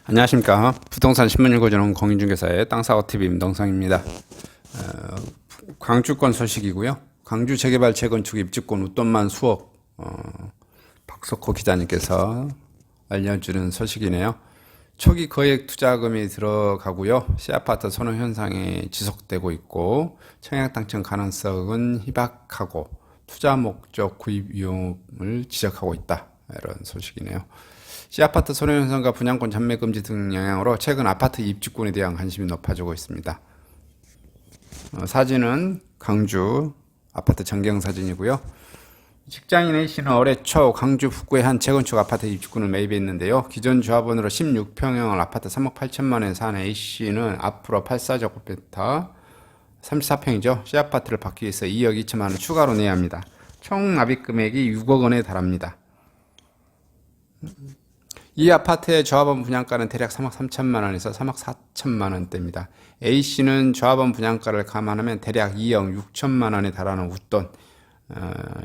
안녕하십니까. 부동산 신문 읽어주는 공인중개사의 땅사고TV 임동성입니다. 광주권 소식이고요. 광주 재개발 재건축 입주권 웃돈만 수억, 박석호 기자님께서 알려주는 소식이네요. 초기 거액 투자금이 들어가고요. C아파트 선호 현상이 지속되고 있고 청약 당첨 가능성은 희박하고 투자 목적 구입 위험을 지적하고 있다. 이런 소식이네요. C아파트 선호 현상과 분양권 전매 금지 등 영향으로 최근 아파트 입주권에 대한 관심이 높아지고 있습니다. 사진은 광주 아파트 전경 사진이고요. 직장인 A씨는 올해 초 광주 북구의 한 재건축 아파트 입주권을 매입했는데요. 기존 조합원으로 16평형을 아파트 3억 8천만 원에 산 A씨는 앞으로 84제곱미터 34평이죠. C아파트를 받기 위해서 2억 2천만 원 추가로 내야 합니다. 총 납입 금액이 6억 원에 달합니다. 이 아파트의 조합원 분양가는 대략 3억 3천만 원에서 3억 4천만 원대입니다. A씨는 조합원 분양가를 감안하면 대략 2억 6천만 원에 달하는 웃돈,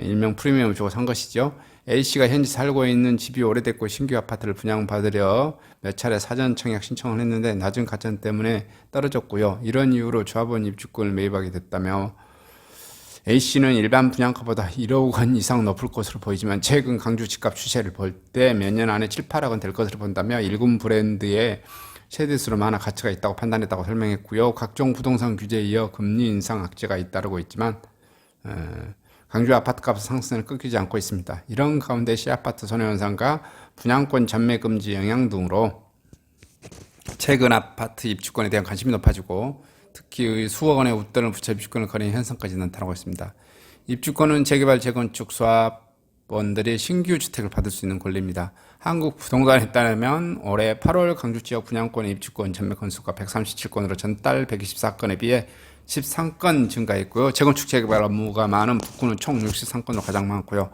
일명 프리미엄을 주고 산 것이죠. A씨가 현재 살고 있는 집이 오래됐고 신규 아파트를 분양받으려 몇 차례 사전 청약 신청을 했는데 낮은 가점 때문에 떨어졌고요. 이런 이유로 조합원 입주권을 매입하게 됐다며 A씨는 일반 분양가보다 1억 원 이상 높을 것으로 보이지만 최근 광주 집값 추세를 볼 때 몇 년 안에 7, 8억 원 될 것으로 본다며 일군 브랜드의 세대수로 많아 가치가 있다고 판단했다고 설명했고요. 각종 부동산 규제에 이어 금리 인상 악재가 잇따르고 있지만 광주 아파트값 상승을 끊기지 않고 있습니다. 이런 가운데 C아파트 선호 현상과 분양권 전매 금지 영향 등으로 최근 아파트 입주권에 대한 관심이 높아지고 특히 수억 원의 웃돈을 붙여 입주권을 거래하는 현상까지 나타나고 있습니다. 입주권은 재개발 재건축 조합원들이 신규 주택을 받을 수 있는 권리입니다. 한국 부동산에 따르면 올해 8월 광주 지역 분양권의 입주권 전매 건수가 137건으로 전달 124건에 비해 13건 증가했고요. 재건축 재개발 업무가 많은 북구는 총 63건으로 가장 많고요.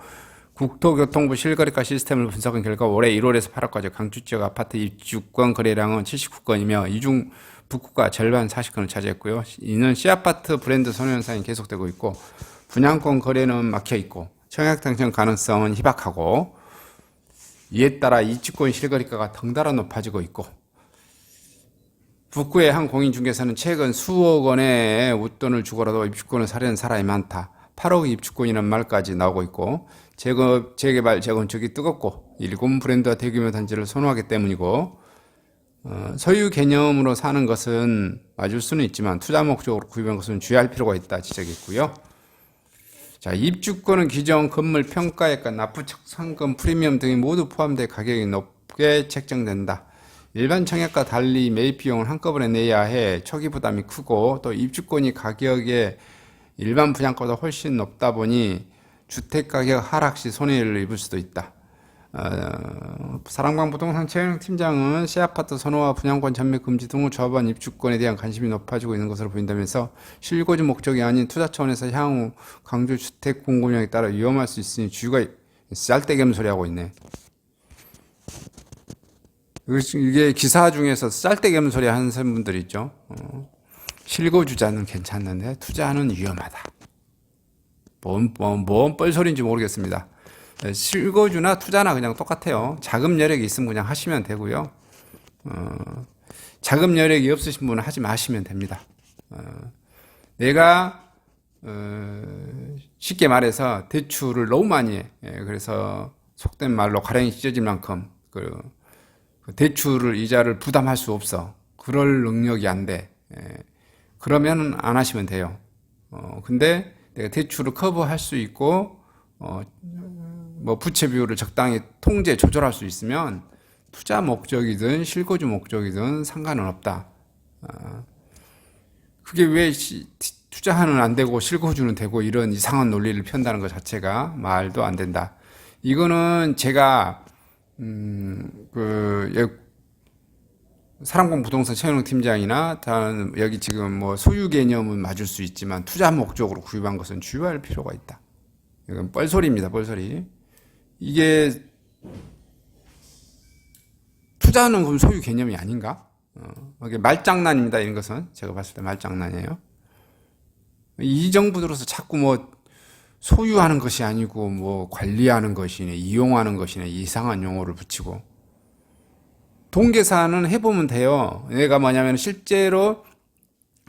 국토교통부 실거래가 시스템을 분석한 결과 올해 1월에서 8월까지 광주 지역 아파트 입주권 거래량은 79건이며 이 중 북구가 절반 40건을 차지했고요. 이는 C아파트 브랜드 선호 현상이 계속되고 있고 분양권 거래는 막혀있고 청약 당첨 가능성은 희박하고 이에 따라 입주권 실거래가가 덩달아 높아지고 있고 북구의 한 공인중개사는 최근 수억 원의 웃돈을 주고라도 입주권을 사려는 사람이 많다. 8억 입주권이라는 말까지 나오고 있고 재개발 재건축이 뜨겁고 일군 브랜드와 대규모 단지를 선호하기 때문이고 소유 개념으로 사는 것은 맞을 수는 있지만 투자 목적으로 구입한 것은 주의할 필요가 있다 지적했고요. 자, 입주권은 기존 건물 평가액과 납부책 상금 프리미엄 등이 모두 포함돼 가격이 높게 책정된다. 일반 청약과 달리 매입 비용을 한꺼번에 내야 해 초기 부담이 크고 또 입주권이 가격에 일반 분양가보다 훨씬 높다 보니 주택가격 하락 시 손해를 입을 수도 있다. 사랑방 부동산 최영 팀장은 C아파트 선호와 분양권 전매 금지 등의 조합원 입주권에 대한 관심이 높아지고 있는 것으로 보인다면서 실거주 목적이 아닌 투자 차원에서 향후 광주 주택 공급량에 따라 위험할 수 있으니 주의가 쌀떼겸 소리하고 있네. 이게 기사 중에서 쌀떼겸 소리 하는 분들 있죠. 실거주자는 괜찮는데 투자는 위험하다. 뭔 뻘소리인지 모르겠습니다. 실거주나 투자나 그냥 똑같아요. 자금 여력이 있으면 그냥 하시면 되고요. 자금 여력이 없으신 분은 하지 마시면 됩니다. 내가 쉽게 말해서 대출을 너무 많이 해. 그래서 속된 말로 가랭이 찢어질 만큼 그 대출을 이자를 부담할 수 없어. 그럴 능력이 안 돼. 그러면 안 하시면 돼요. 근데 내가 대출을 커버할 수 있고 뭐 부채 비율을 적당히 통제 조절할 수 있으면 투자 목적이든 실거주 목적이든 상관은 없다. 그게 왜 투자는 안 되고 실거주는 되고 이런 이상한 논리를 편다는 것 자체가 말도 안 된다. 이거는 제가 사랑공 부동산 최현웅 팀장이나 다른 여기 지금 뭐 소유 개념은 맞을 수 있지만 투자 목적으로 구입한 것은 주의할 필요가 있다. 이건 뻘소리입니다, 뻘소리. 이게 투자는 그럼 소유 개념이 아닌가? 이게 말장난입니다. 이런 것은 제가 봤을 때 말장난이에요. 이 정부 들어서 자꾸 뭐 소유하는 것이 아니고 뭐 관리하는 것이네, 이용하는 것이네 이상한 용어를 붙이고 돈 계산은 해보면 돼요. 얘가 뭐냐면 실제로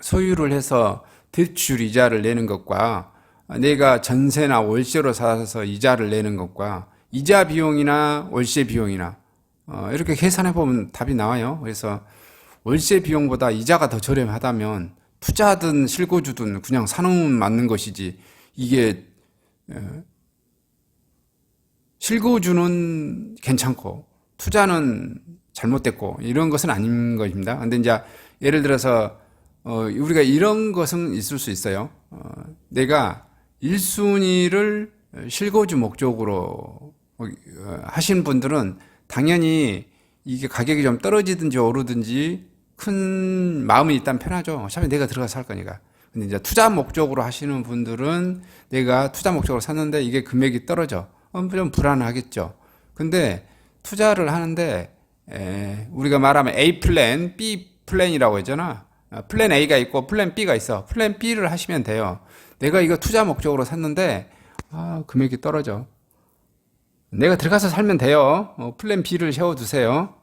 소유를 해서 대출 이자를 내는 것과 내가 전세나 월세로 사서 이자를 내는 것과 이자 비용이나 월세 비용이나 이렇게 계산해 보면 답이 나와요. 그래서 월세 비용보다 이자가 더 저렴하다면 투자든 실거주든 그냥 사놓으면 맞는 것이지, 이게 실거주는 괜찮고 투자는 잘못됐고 이런 것은 아닌 것입니다. 근데 이제 예를 들어서 우리가 이런 것은 있을 수 있어요. 내가 1순위를 실거주 목적으로 하신 분들은 당연히 이게 가격이 좀 떨어지든지 오르든지 큰 마음이 일단 편하죠. 어차피 내가 들어가서 살 거니까. 근데 이제 투자 목적으로 하시는 분들은 내가 투자 목적으로 샀는데 이게 금액이 떨어져. 좀 불안하겠죠. 근데 투자를 하는데 우리가 말하면 A 플랜, B 플랜이라고 했잖아. 플랜 A가 있고 플랜 B가 있어. 플랜 B를 하시면 돼요. 내가 이거 투자 목적으로 샀는데 금액이 떨어져. 내가 들어가서 살면 돼요. 플랜 B를 세워두세요.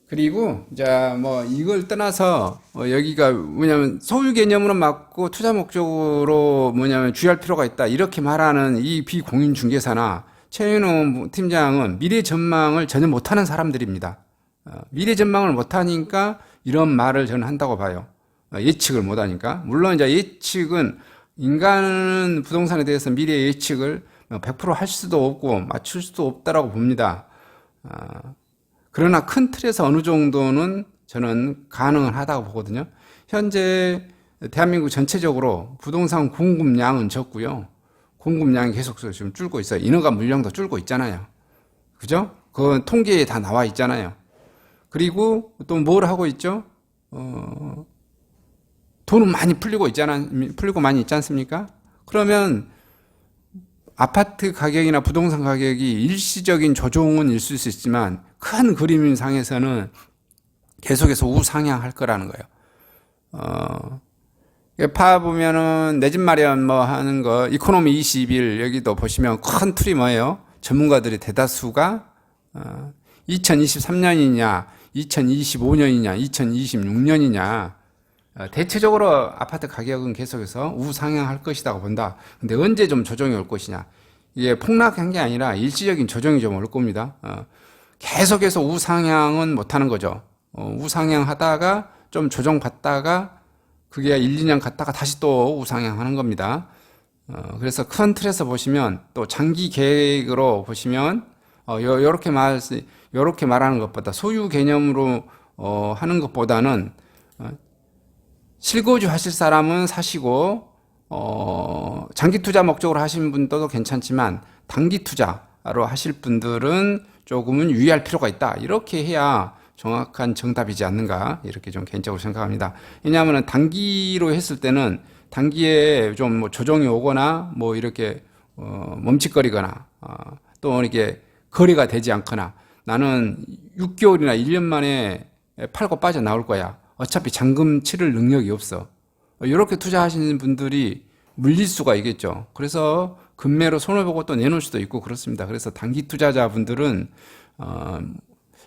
그리고 자 뭐 이걸 떠나서 여기가 뭐냐면 소유 개념으로 맞고 투자 목적으로 뭐냐면 주의할 필요가 있다, 이렇게 말하는 이 비공인중개사나 최윤호 팀장은 미래 전망을 전혀 못하는 사람들입니다. 미래 전망을 못하니까 이런 말을 저는 한다고 봐요. 예측을 못하니까. 물론 이제 예측은, 인간은 부동산에 대해서 미래 예측을 100%할 수도 없고 맞출 수도 없다라고 봅니다. 그러나 큰 틀에서 어느 정도는 저는 가능하다고 보거든요. 현재 대한민국 전체적으로 부동산 공급량은 적고요. 공급량이 계속 지금 줄고 있어요. 인허가 물량도 줄고 있잖아요. 그죠? 그 통계에 다 나와 있잖아요. 그리고 또 뭘 하고 있죠? 돈은 많이 풀리고 많이 있지 않습니까? 그러면 아파트 가격이나 부동산 가격이 일시적인 조정은 있을 수 있지만 큰 그림상에서는 계속해서 우상향할 거라는 거예요. 파보면은 내 집 마련 뭐 하는 거, 이코노미 21 여기도 보시면 큰 틀이 뭐예요? 전문가들이 대다수가 2023년이냐, 2025년이냐, 2026년이냐. 대체적으로 아파트 가격은 계속해서 우상향할 것이라고 본다. 근데 언제 좀 조정이 올 것이냐? 이게 폭락한 게 아니라 일시적인 조정이 좀 올 겁니다. 계속해서 우상향은 못하는 거죠. 우상향하다가 좀 조정받다가 그게 1, 2년 갔다가 다시 또 우상향하는 겁니다. 그래서 큰 틀에서 보시면, 또 장기 계획으로 보시면 요렇게 말하는 것보다, 소유 개념으로 하는 것보다는 실거주 하실 사람은 사시고 장기 투자 목적으로 하시는 분들도 괜찮지만 단기 투자로 하실 분들은 조금은 유의할 필요가 있다, 이렇게 해야 정확한 정답이지 않는가, 이렇게 좀 개인적으로 생각합니다. 왜냐하면 단기로 했을 때는 단기에 좀 뭐 조정이 오거나 뭐 이렇게 멈칫거리거나 또 이렇게 거래가 되지 않거나, 나는 6개월이나 1년 만에 팔고 빠져나올 거야, 어차피 잔금 치를 능력이 없어, 이렇게 투자하시는 분들이 물릴 수가 있겠죠. 그래서 금매로 손해보고 또 내놓을 수도 있고 그렇습니다. 그래서 단기 투자자분들은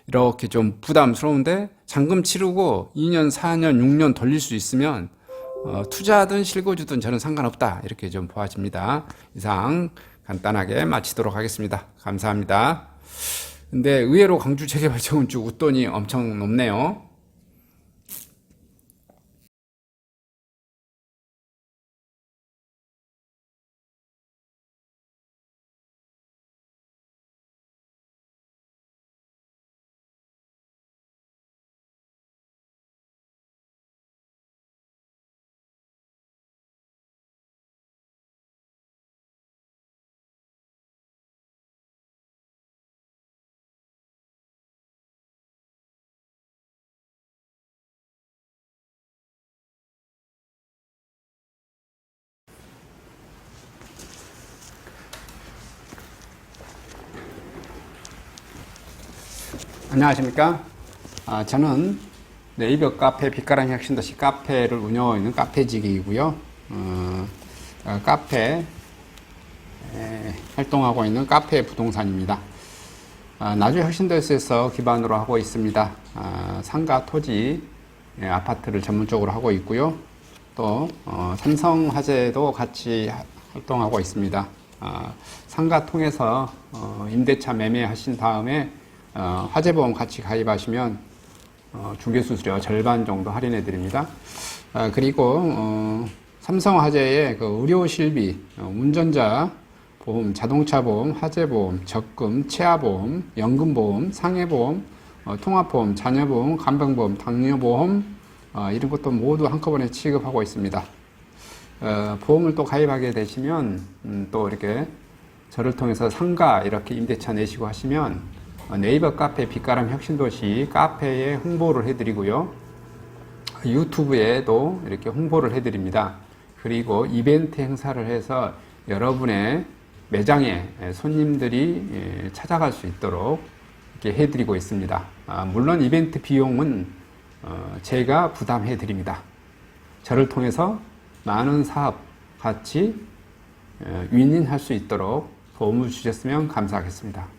이렇게 좀 부담스러운데 잔금 치르고 2년, 4년, 6년 돌릴 수 있으면 투자든 실거주든 저는 상관없다, 이렇게 좀 보아집니다. 이상 간단하게 마치도록 하겠습니다. 감사합니다. 근데 의외로 광주 재개발재건축 웃돈이 엄청 높네요. 안녕하십니까? 저는 네이버 카페 빛가람 혁신도시 카페를 운영하고 있는 카페직이고요. 카페 활동하고 있는 카페 부동산입니다. 나주혁신도시에서 기반으로 하고 있습니다. 상가, 토지, 아파트를 전문적으로 하고 있고요. 또 삼성화재도 같이 활동하고 있습니다. 상가 통해서 임대차 매매하신 다음에 화재보험 같이 가입하시면 중개수수료 절반 정도 할인해 드립니다. 그리고 삼성화재의 그 의료실비, 운전자 보험, 자동차 보험, 화재 보험, 적금, 치아 보험, 연금 보험, 상해 보험, 통합 보험, 자녀 보험, 간병 보험, 당뇨 보험 이런 것도 모두 한꺼번에 취급하고 있습니다. 보험을 또 가입하게 되시면 또 이렇게 저를 통해서 상가 이렇게 임대차 내시고 하시면 네이버 카페 빛가람 혁신도시 카페에 홍보를 해드리고요. 유튜브에도 이렇게 홍보를 해드립니다. 그리고 이벤트 행사를 해서 여러분의 매장에 손님들이 찾아갈 수 있도록 이렇게 해드리고 있습니다. 물론 이벤트 비용은 제가 부담해 드립니다. 저를 통해서 많은 사업 같이 윈윈할 수 있도록 도움을 주셨으면 감사하겠습니다.